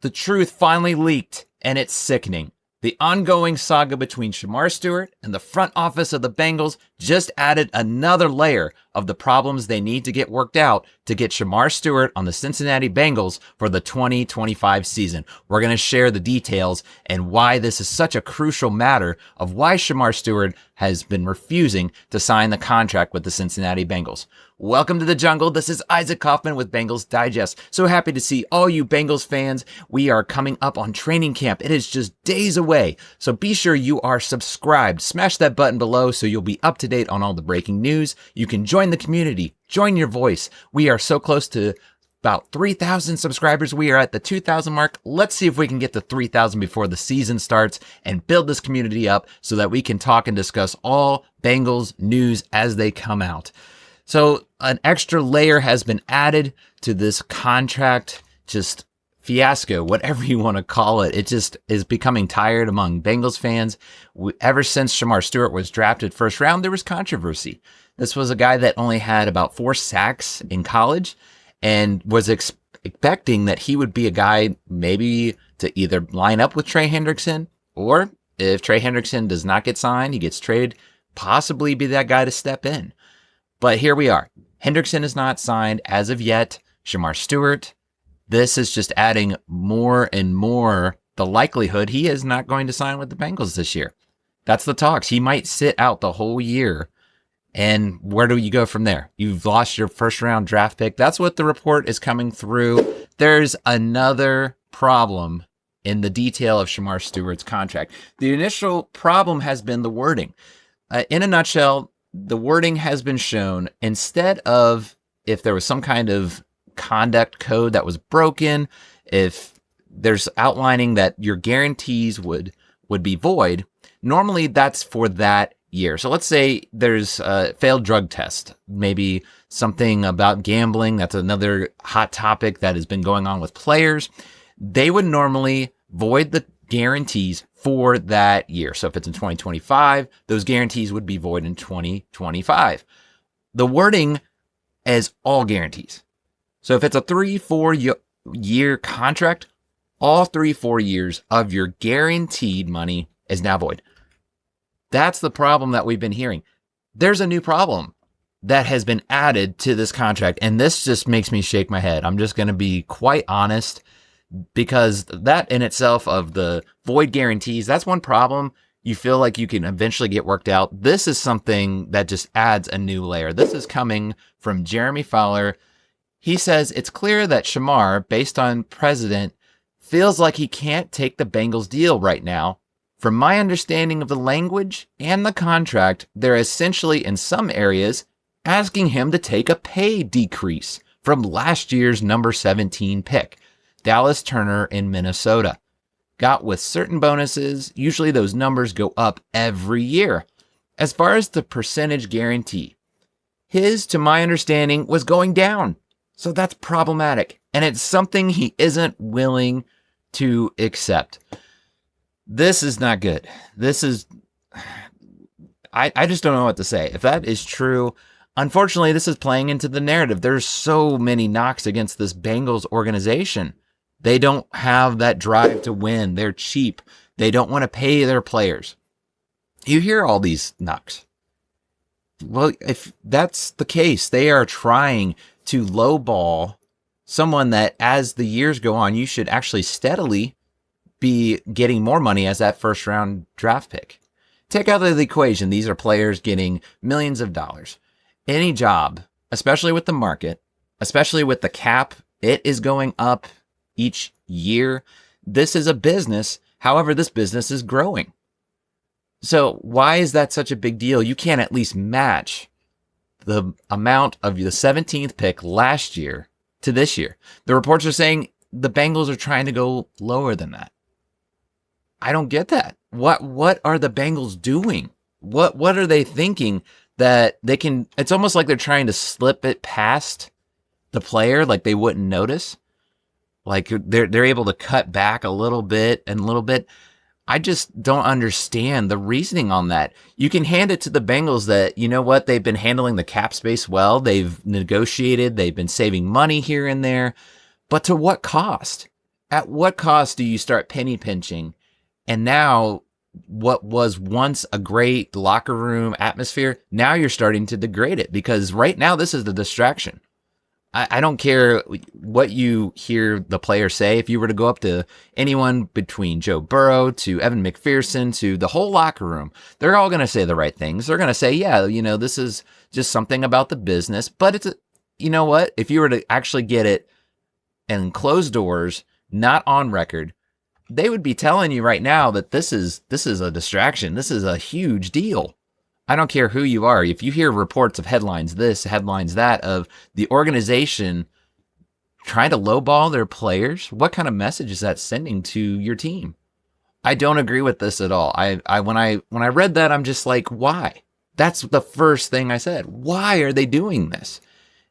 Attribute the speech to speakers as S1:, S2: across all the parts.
S1: The truth finally leaked, and it's sickening. The ongoing saga between Shemar Stewart and the front office of the Bengals just added another layer of the problems they need to get worked out to get Shemar Stewart on the Cincinnati Bengals for the 2025 season. We're going to share the details and why this is such a crucial matter of why Shemar Stewart has been refusing to sign the contract with the Cincinnati Bengals. Welcome to the jungle. This is Isaac Coffman with Bengals Digest. So happy to see all you Bengals fans. We are coming up on training camp. It is just days away. So be sure you are subscribed. Smash that button below so you'll be up to date on all the breaking news. You can join the community, join your voice. We are so close to about 3,000 subscribers. We are at the 2,000 mark. Let's see if we can get to 3,000 before the season starts and build this community up so that we can talk and discuss all Bengals news as they come out. So an extra layer has been added to this contract, just fiasco, whatever you want to call it. It just is becoming tired among Bengals fans. Ever since Shemar Stewart was drafted first round, there was controversy. This was a guy that only had about 4 sacks in college and was expecting that he would be a guy maybe to either line up with Trey Hendrickson, or if Trey Hendrickson does not get signed, he gets traded, possibly be that guy to step in. But here we are. Hendrickson is not signed as of yet. Shemar Stewart. This is just adding more and more the likelihood he is not going to sign with the Bengals this year. That's the talks. He might sit out the whole year. And where do you go from there? You've lost your first round draft pick. That's what the report is coming through. There's another problem in the detail of Shemar Stewart's contract. The initial problem has been the wording. In a nutshell, the wording has been shown instead of if there was some kind of conduct code that was broken, if there's outlining that your guarantees would be void, normally that's for that year. So let's say there's a failed drug test, maybe something about gambling. That's another hot topic that has been going on with players. They would normally void the guarantees for that year. So if it's in 2025, those guarantees would be void in 2025. The wording is all guarantees. So if it's a 3-4 year contract, all 3-4 years of your guaranteed money is now void. That's the problem that we've been hearing. There's a new problem that has been added to this contract, and this just makes me shake my head. I'm just going to be quite honest, because that in itself of the void guarantees, that's one problem you feel like you can eventually get worked out. This is something that just adds a new layer. This is coming from Jeremy Fowler. He says it's clear that Shemar, based on precedent, feels like he can't take the Bengals deal right now. From my understanding of the language and the contract, they're essentially in some areas asking him to take a pay decrease from last year's number 17 pick, Dallas Turner in Minnesota. Got with certain bonuses, usually those numbers go up every year. As far as the percentage guarantee, his, to my understanding, was going down. So that's problematic. And it's something he isn't willing to accept. This is not good. This is, I just don't know what to say. If that is true, unfortunately, this is playing into the narrative. There's so many knocks against this Bengals organization. They don't have that drive to win. They're cheap. They don't want to pay their players. You hear all these knocks. Well, if that's the case, they are trying to lowball someone that as the years go on, you should actually steadily be getting more money as that first round draft pick. Take out of the equation, these are players getting millions of dollars. Any job, especially with the market, especially with the cap, it is going up each year. This is a business. However, this business is growing. So why is that such a big deal? You can't at least match the amount of the 17th pick last year to this year. The reports are saying the Bengals are trying to go lower than that. I don't get that. What are the Bengals doing? What are they thinking that they can? It's almost like they're trying to slip it past the player, like they wouldn't notice. Like they're able to cut back a little bit and a little bit. I just don't understand the reasoning on that. You can hand it to the Bengals that, you know what, they've been handling the cap space well. They've negotiated. They've been saving money here and there. But to what cost? At what cost do you start penny pinching? And now what was once a great locker room atmosphere, now you're starting to degrade it, because right now this is the distraction. I don't care what you hear the player say. If you were to go up to anyone between Joe Burrow to Evan McPherson to the whole locker room, they're all going to say the right things. They're going to say, yeah, this is just something about the business. But you know what? If you were to actually get it and closed doors, not on record, they would be telling you right now that this is a distraction. This is a huge deal. I don't care who you are. If you hear reports of headlines this, headlines that, of the organization trying to lowball their players, what kind of message is that sending to your team? I don't agree with this at all. When I read that, I'm just like, why? That's the first thing I said. Why are they doing this?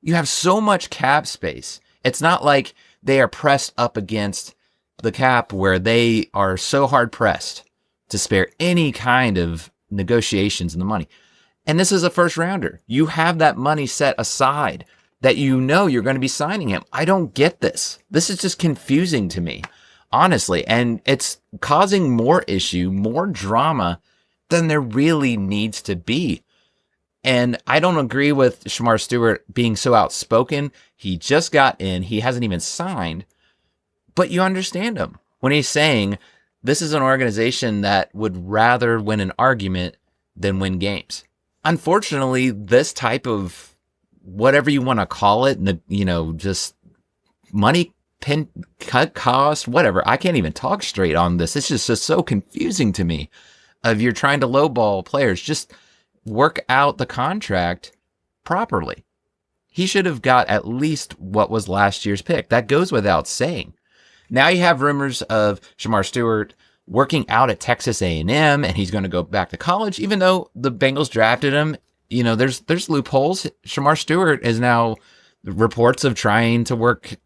S1: You have so much cap space. It's not like they are pressed up against the cap where they are so hard pressed to spare any kind of negotiations in the money. And this is a first rounder. You have that money set aside that you're going to be signing him. I don't get this. This is just confusing to me, honestly. And it's causing more issue, more drama than there really needs to be. And I don't agree with Shemar Stewart being so outspoken. He just got in. He hasn't even signed. But you understand him when he's saying, this is an organization that would rather win an argument than win games. Unfortunately, this type of whatever you want to call it, just money, cut cost, whatever. I can't even talk straight on this. It's just so confusing to me. If you're trying to lowball players, just work out the contract properly. He should have got at least what was last year's pick. That goes without saying. Now you have rumors of Shemar Stewart working out at Texas A&M, and he's going to go back to college, even though the Bengals drafted him. There's loopholes. Shemar Stewart is now reports of trying to work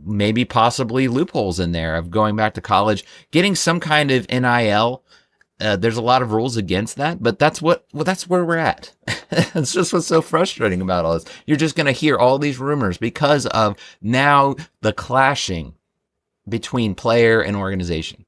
S1: maybe possibly loopholes in there of going back to college, getting some kind of NIL. There's a lot of rules against that, but that's where we're at. It's just what's so frustrating about all this. You're just going to hear all these rumors because of now the clashing between player and organization.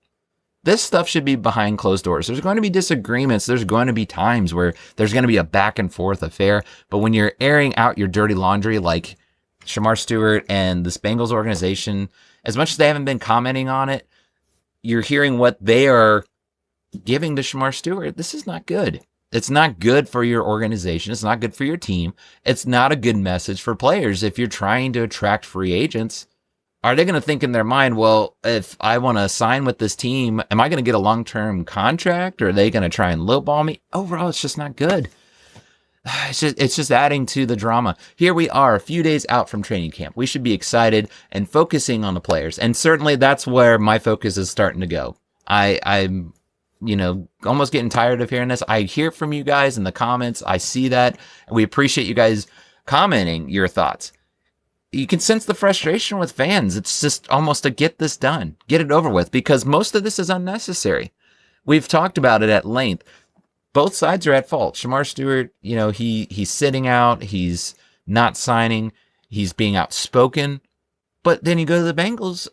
S1: This stuff should be behind closed doors. There's going to be disagreements. There's going to be times where there's going to be a back and forth affair. But when you're airing out your dirty laundry like Shemar Stewart and this Bengals organization, as much as they haven't been commenting on it, you're hearing what they are giving to Shemar Stewart. This is not good. It's not good for your organization. It's not good for your team. It's not a good message for players. If you're trying to attract free agents, are they going to think in their mind, well, if I want to sign with this team, am I going to get a long-term contract, or are they going to try and lowball me? Overall, it's just not good. It's just adding to the drama. Here we are, a few days out from training camp. We should be excited and focusing on the players. And certainly that's where my focus is starting to go. I'm almost getting tired of hearing this. I hear from you guys in the comments. I see that. We appreciate you guys commenting your thoughts. You can sense the frustration with fans. It's just almost to get this done, get it over with, because most of this is unnecessary. We've talked about it at length. Both sides are at fault. Shemar Stewart, he's sitting out. He's not signing. He's being outspoken. But then you go to the Bengals,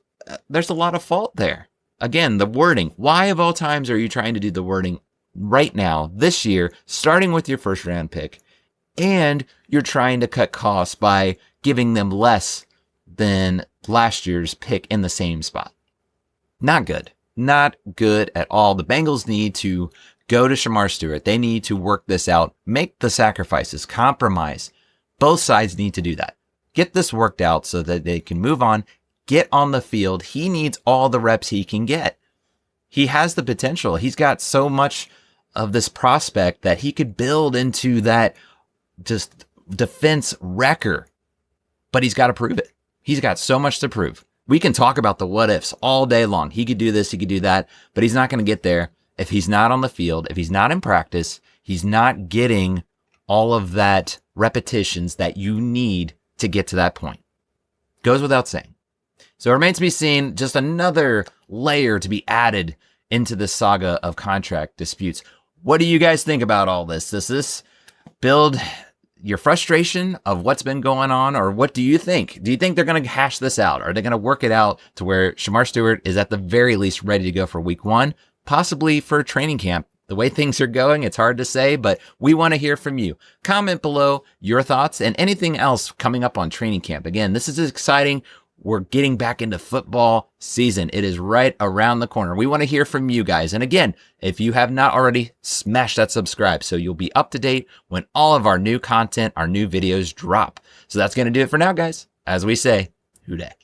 S1: there's a lot of fault there. Again, the wording. Why of all times are you trying to do the wording right now, this year, starting with your first round pick, and you're trying to cut costs by giving them less than last year's pick in the same spot? Not good. Not good at all. The Bengals need to go to Shemar Stewart. They need to work this out, make the sacrifices, compromise. Both sides need to do that. Get this worked out so that they can move on, get on the field. He needs all the reps he can get. He has the potential. He's got so much of this prospect that he could build into that just defense wrecker. But he's got to prove it. He's got so much to prove. We can talk about the what ifs all day long. He could do this, he could do that, but he's not going to get there if he's not on the field, if he's not in practice, he's not getting all of that repetitions that you need to get to that point. Goes without saying. So it remains to be seen, just another layer to be added into the saga of contract disputes. What do you guys think about all this? Does this build your frustration of what's been going on, or what do you think? Do you think they're going to hash this out? Are they going to work it out to where Shemar Stewart is at the very least ready to go for week 1, possibly for training camp? The way things are going, it's hard to say, but we want to hear from you. Comment below your thoughts and anything else coming up on training camp. Again, this is exciting. We're getting back into football season. It is right around the corner. We want to hear from you guys. And again, if you have not already, smash that subscribe so you'll be up to date when all of our new content, our new videos drop. So that's going to do it for now, guys. As we say, who dat?